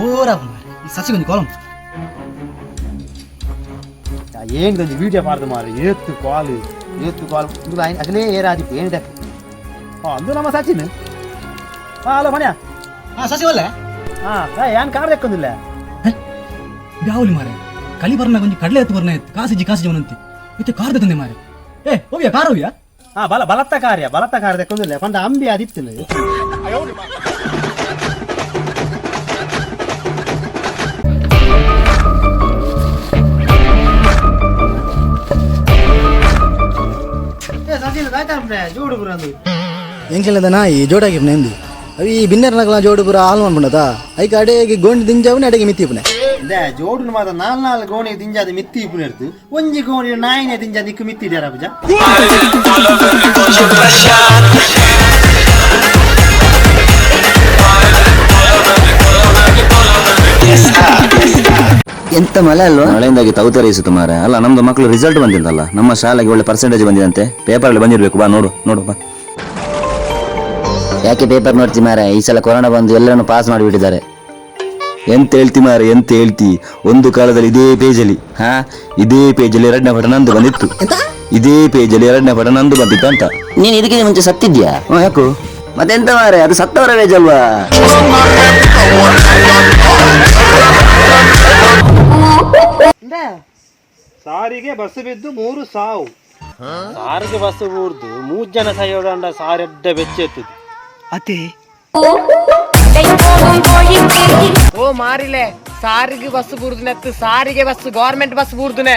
bore ಆಗ ಈ ಸಸಿ ಕೊಂಚ ಕಾಲಂ ఏంటి వీడియో పాడదు మరి ఏత్తు కాలు నువ్వు ఆయన అసలే ఏ రాదు ఏంటి అందు నమ్మ సచిన్ హలో మణ్యా ಸಸಿ ಒಳ್ಳೆ ಏನ್ ಕಾರ್ ದಕ್ಕೊಂದಿಲ್ಲ ಬ್ಯಾವುಲಿ ಮಾರೆ ಕಲಿ ಬರ್ನ ಕೊಂಚ ಕಡಲೆ ಎತ್ತು ಬರ್ನ ಎತ್ತು ಕಾಸಿಜಿ ಅವನಂತೆ ಇತ್ತೆ ಕಾರ್ ತಂದೆ ಮಾರೆ ಹೋಗ್ಯಾ ಕಾರ್ ಹೋಗ್ಯಾ ಬಲತ್ತ ಕಾರ್ಯ ದಕ್ಕೊಂದಿಲ್ಲ ಪಂಡ ಅಂಬಿ ಅದಿತ್ತಿಲ್ಲ ಎಂಕ್ಲೆದನಾ ಈ ಜೋಡಾಗಿರ್ನೆ ಎಂದಿ ಅవి బిన్నెర నగల జోడు పుర ఆల్మ అనుకుంటా ఐక అడేగి గోండి దింజావుని అడేగి మిత్తిపునే జోడును మాత్రం నాలుగు గోణి దింజాది మిత్తి ఇప్పునేర్తు ಒಂಜಿ ಗೋಣಿ ನಾಯಿನೆ ದಿಂಜಾದ ಇಕ್ಕು ಮಿತ್ತಿದ್ಯಾರ ಪೂಜ ಎಂತ ಮಳೆ ಅಲ್ವಾ ಮಳೆಯಿಂದಾಗಿ ತೌತರಿಸಿತು ಮಾರ ಅಲ್ಲ ನಮ್ದು ಮಕ್ಕಳು ರಿಸಲ್ಟ್ ಬಂದಿದ್ದಲ್ಲ ನಮ್ಮ ಶಾಲೆಗೆ ಒಳ್ಳೆ ಪರ್ಸೆಂಟೇಜ್ ಬಂದಿದಂತೆ ಪೇಪರ್ ಅಲ್ಲಿ ಬಂದಿರ್ಬೇಕು ಬಾ ನೋಡು ಬಾ ಯಾಕೆ ಪೇಪರ್ ನೋಡ್ತಿ ಮಾರ ಈ ಸಲ ಕೊರೋನಾ ಬಂದು ಎಲ್ಲರನ್ನು ಪಾಸ್ ಮಾಡಿಬಿಟ್ಟಿದ್ದಾರೆ ಎಂತ ಹೇಳ್ತಿ ಮಾರ ಎಂತ ಹೇಳ್ತಿ ಒಂದು ಕಾಲದಲ್ಲಿ ಇದೇ ಪೇಜಲ್ಲಿ ಎರಡನೇ ಪಟ ನಂದು ಬಂದಿತ್ತು ಇದೇ ಪೇಜಲ್ಲಿ ಎರಡನೇ ಪಟ ನಂದು ಬಂದಿತ್ತು ಅಂತ ನೀನು ಇದಕ್ಕೆ ಮುಂಚೆ ಸತ್ತಿದ್ಯಾ ಯಾಕೋ ಮತ್ತೆಂತ ಮಾರ ಅದು ಸತ್ತವರ ಪೇಜ್ ಅಲ್ವಾ ಸಾರಿಗೆ ಬಸ್ ಬಿದ್ದು 3 ಸಾವು ಸಾರಿಗೆ ಬಸ್ ಬೂರ್ದು 3 ಜನ ಸಾಯೋದಂಡ ಸಾರೆಡ್ಡ ಬೆಚ್ಚೆತ್ತದು ಅತೆ ಓ ಮಾರಿಲೆ ಸಾರಿಗೆ ಬಸ್ ಬೂರ್ದುನೆತ್ತು ಸಾರಿಗೆ ಬಸ್ ಗವರ್ಮೆಂಟ್ ಬಸ್ ಬೂರ್ದುನೆ